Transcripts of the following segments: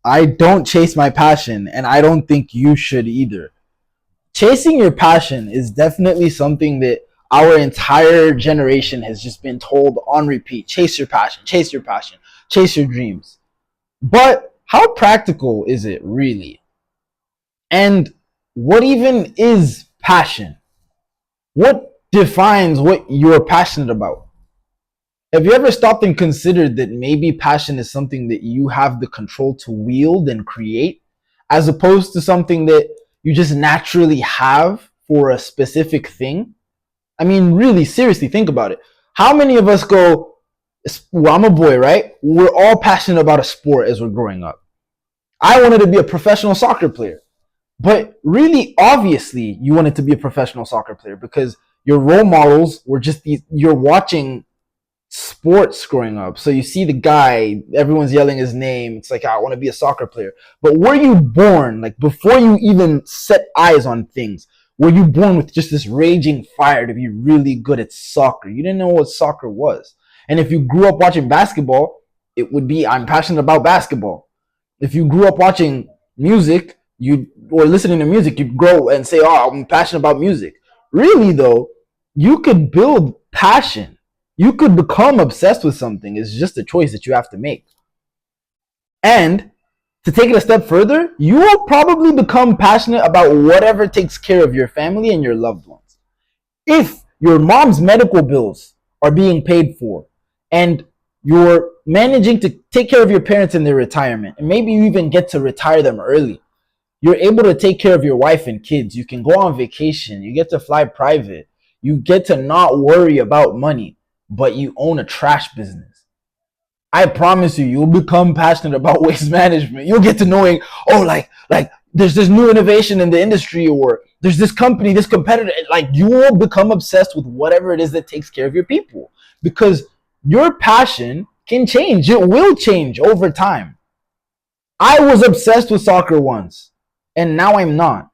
I don't chase my passion, and I don't think you should either. Chasing your passion is definitely something that our entire generation has just been told on repeat. Chase your passion, chase your passion, chase your dreams. But how practical is it really? And what even is passion? What defines what you're passionate about? Have you ever stopped and considered that maybe passion is something that you have the control to wield and create, as opposed to something that you just naturally have for a specific thing? I mean, really, seriously, think about it. How many of us go, well, I'm a boy, right? We're all passionate about a sport as we're growing up. I wanted to be a professional soccer player. But really, obviously, you wanted to be a professional soccer player because your role models were just these, you're watching sports growing up. So you see the guy, everyone's yelling his name. It's like, I want to be a soccer player. But were you born, like before you even set eyes on things, were you born with just this raging fire to be really good at soccer? You didn't know what soccer was. And if you grew up watching basketball, it would be, I'm passionate about basketball. If you grew up watching music, you or listening to music, you'd grow and say, oh, I'm passionate about music. Really though, you could build passion. You could become obsessed with something. It's just a choice that you have to make. And to take it a step further, you will probably become passionate about whatever takes care of your family and your loved ones. If your mom's medical bills are being paid for and you're managing to take care of your parents in their retirement, and maybe you even get to retire them early, you're able to take care of your wife and kids. You can go on vacation. You get to fly private. You get to not worry about money, but you own a trash business. I promise you, you'll become passionate about waste management. You'll get to knowing, oh, like there's this new innovation in the industry, or there's this company, this competitor. Like you will become obsessed with whatever it is that takes care of your people, because your passion can change. It will change over time. I was obsessed with soccer once, and now I'm not.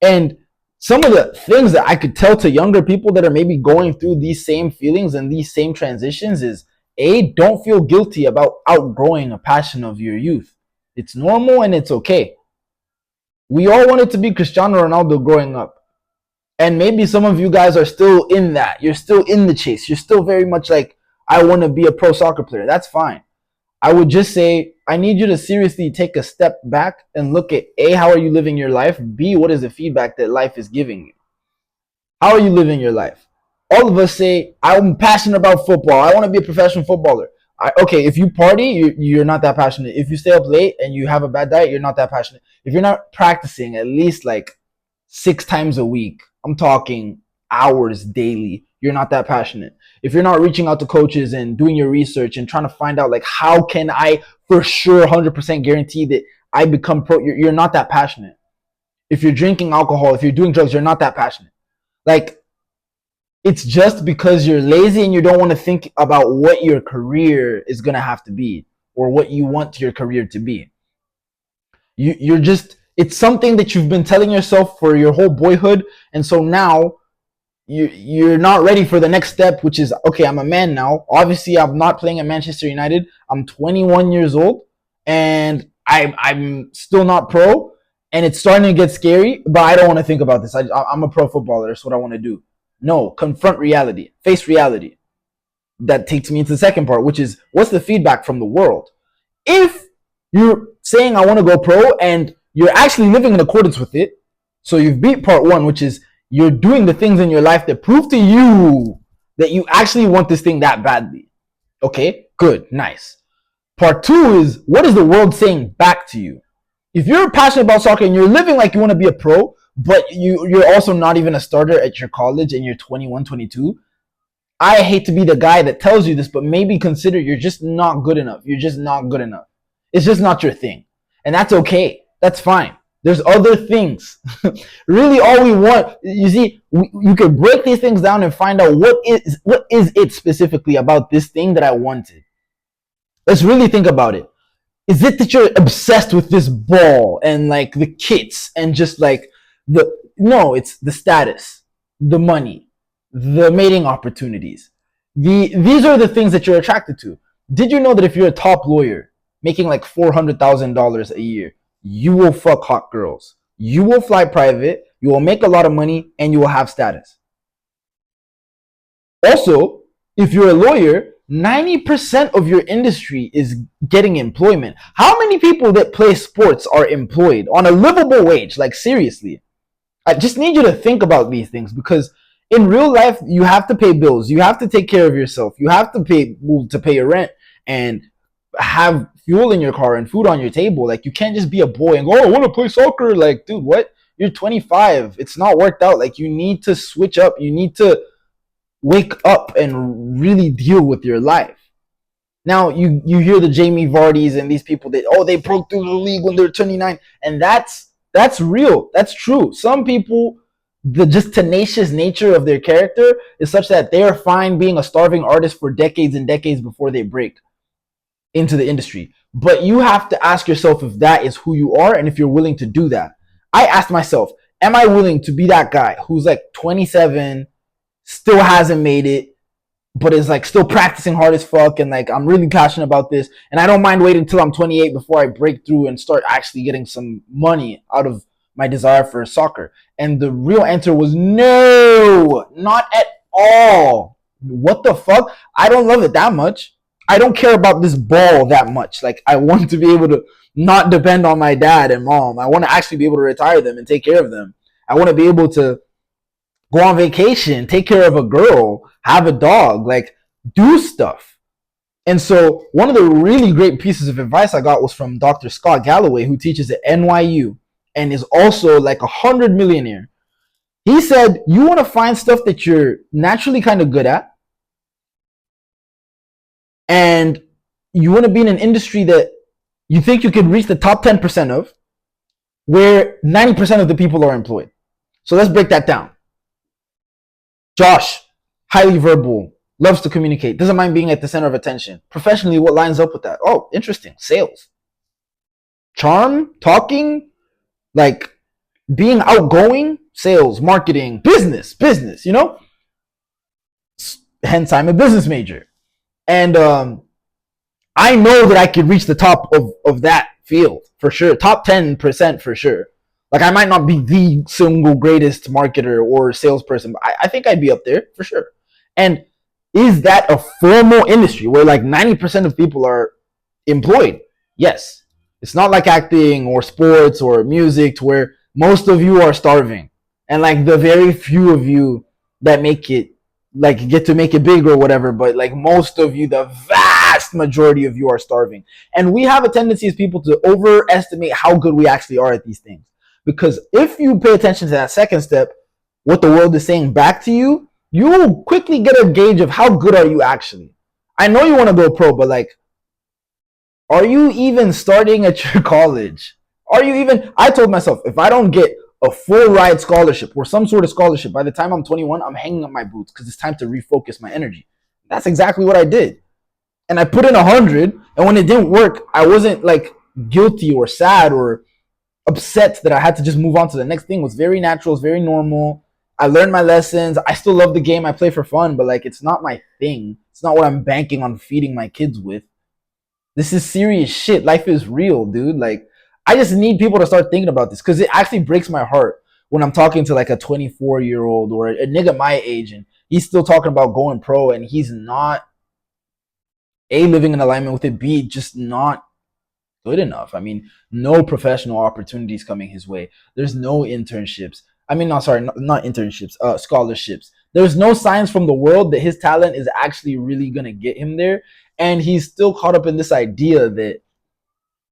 And some of the things that I could tell to younger people that are maybe going through these same feelings and these same transitions is, A, don't feel guilty about outgrowing a passion of your youth. It's normal and it's okay. We all wanted to be Cristiano Ronaldo growing up. And maybe some of you guys are still in that. You're still in the chase. You're still very much like, I want to be a pro soccer player. That's fine. I would just say, I need you to seriously take a step back and look at A, how are you living your life? B, what is the feedback that life is giving you? How are you living your life? All of us say, I'm passionate about football. I want to be a professional footballer. Okay, if you party, you're not that passionate. If you stay up late and you have a bad diet, you're not that passionate. If you're not practicing at least like 6 times a week, I'm talking hours daily, you're not that passionate. If you're not reaching out to coaches and doing your research and trying to find out like, how can I for sure 100% guarantee that I become pro, you're not that passionate. If you're drinking alcohol, if you're doing drugs, you're not that passionate. Like, it's just because you're lazy and you don't want to think about what your career is going to have to be or what you want your career to be. You're just, it's something that you've been telling yourself for your whole boyhood. And so now you're not ready for the next step, which is, okay, I'm a man now. Obviously, I'm not playing at Manchester United. I'm 21 years old and I'm still not pro. And it's starting to get scary, but I don't want to think about this. I'm a pro footballer. That's what I want to do. No, confront reality, face reality. That takes me into the second part, which is, what's the feedback from the world? If you're saying I want to go pro and you're actually living in accordance with it, so you've beat part one, which is you're doing the things in your life that prove to you that you actually want this thing that badly. Okay, good, nice. Part two is, what is the world saying back to you? If you're passionate about soccer and you're living like you want to be a pro, but you're also not even a starter at your college and you're 21, 22, I hate to be the guy that tells you this, but maybe consider you're just not good enough. You're just not good enough. It's just not your thing. And that's okay. That's fine. There's other things. Really, all we want, you see, you can break these things down and find out what is it specifically about this thing that I wanted. Let's really think about it. Is it that you're obsessed with this ball and like the kits and just like no, it's the status, the money, the mating opportunities. These are the things that you're attracted to. Did you know that if you're a top lawyer making like $400,000 a year. You will fuck hot girls. You will fly private. You will make a lot of money, and you will have status. Also, if you're a lawyer, 90% of your industry is getting employment. How many people that play sports are employed on a livable wage? Like, seriously. I just need you to think about these things, because in real life, you have to pay bills. You have to take care of yourself. You have to pay your rent and have fuel in your car and food on your table. Like, you can't just be a boy and go, oh, I want to play soccer. Like, dude, what? You're 25. It's not worked out. Like, you need to switch up. You need to wake up and really deal with your life. Now you hear the Jamie Vardys and these people that, oh, they broke through the league when they're 29, and that's real. That's true. Some people, the just tenacious nature of their character is such that they're fine being a starving artist for decades and decades before they break into the industry. But you have to ask yourself if that is who you are and if you're willing to do that. I asked myself, am I willing to be that guy who's like 27, still hasn't made it, but is like still practicing hard as fuck, and like I'm really passionate about this, and I don't mind waiting until I'm 28 before I break through and start actually getting some money out of my desire for soccer? And the real answer was no, not at all. What the fuck? I don't love it that much. I don't care about this ball that much. Like, I want to be able to not depend on my dad and mom. I want to actually be able to retire them and take care of them. I want to be able to go on vacation, take care of a girl, have a dog, like, do stuff. And so one of the really great pieces of advice I got was from Dr. Scott Galloway, who teaches at NYU and is also like 100 millionaire. He said, you want to find stuff that you're naturally kind of good at, and you want to be in an industry that you think you can reach the top 10% of, where 90% of the people are employed. So let's break that down. Josh, highly verbal, loves to communicate, doesn't mind being at the center of attention. Professionally, what lines up with that? Oh, interesting. Sales. Charm, talking, like being outgoing, sales, marketing, business, you know? Hence, I'm a business major. And I know that I could reach the top of that field for sure. Top 10% for sure. Like, I might not be the single greatest marketer or salesperson, but I think I'd be up there for sure. And is that a formal industry where like 90% of people are employed? Yes. It's not like acting or sports or music to where most of you are starving. And like the very few of you that make it, like, get to make it big or whatever, but like most of you, the vast majority of you, are starving. And we have a tendency as people to overestimate how good we actually are at these things. Because if you pay attention to that second step, what the world is saying back to you, you'll quickly get a gauge of how good are you actually. I know you want to go pro, but like, are you even starting at your college? Are you even? I told myself, if I don't get a full ride scholarship or some sort of scholarship by the time I'm 21, I'm hanging up my boots because it's time to refocus my energy. That's exactly what I did. And I put in 100, and when it didn't work, I wasn't like guilty or sad or upset that I had to just move on to the next thing. It was very natural, it's very normal. I learned my lessons. I still love the game. I play for fun, but like, it's not my thing. It's not what I'm banking on feeding my kids with. This is serious shit. Life is real, dude. Like, I just need people to start thinking about this, because it actually breaks my heart when I'm talking to like a 24-year-old or a nigga my age, and he's still talking about going pro, and he's not A, living in alignment with it, B, just not good enough. I mean, no professional opportunities coming his way. There's no internships. I mean, no, sorry, not internships, scholarships. There's no signs from the world that his talent is actually really going to get him there. And he's still caught up in this idea that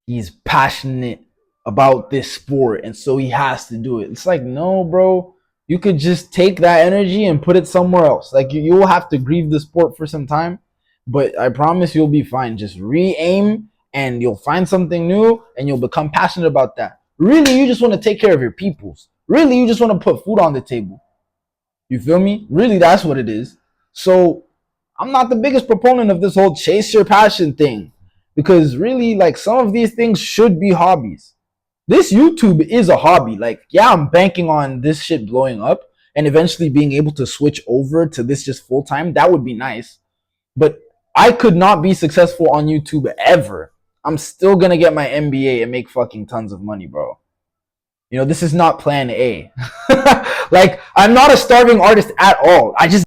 he's passionate about this sport, and so he has to do it. It's like, no, bro. You could just take that energy and put it somewhere else. Like, you will have to grieve the sport for some time, but I promise you'll be fine. Just re-aim, and you'll find something new, and you'll become passionate about that. Really, you just want to take care of your peoples. Really, you just want to put food on the table. You feel me? Really, that's what it is. So I'm not the biggest proponent of this whole chase your passion thing, because really, like, some of these things should be hobbies. This YouTube is a hobby. Like, yeah, I'm banking on this shit blowing up and eventually being able to switch over to this just full time. That would be nice. But I could not be successful on YouTube ever I'm still gonna get my MBA and make fucking tons of money, bro. You know, this is not plan A. Like, I'm not a starving artist at all. I just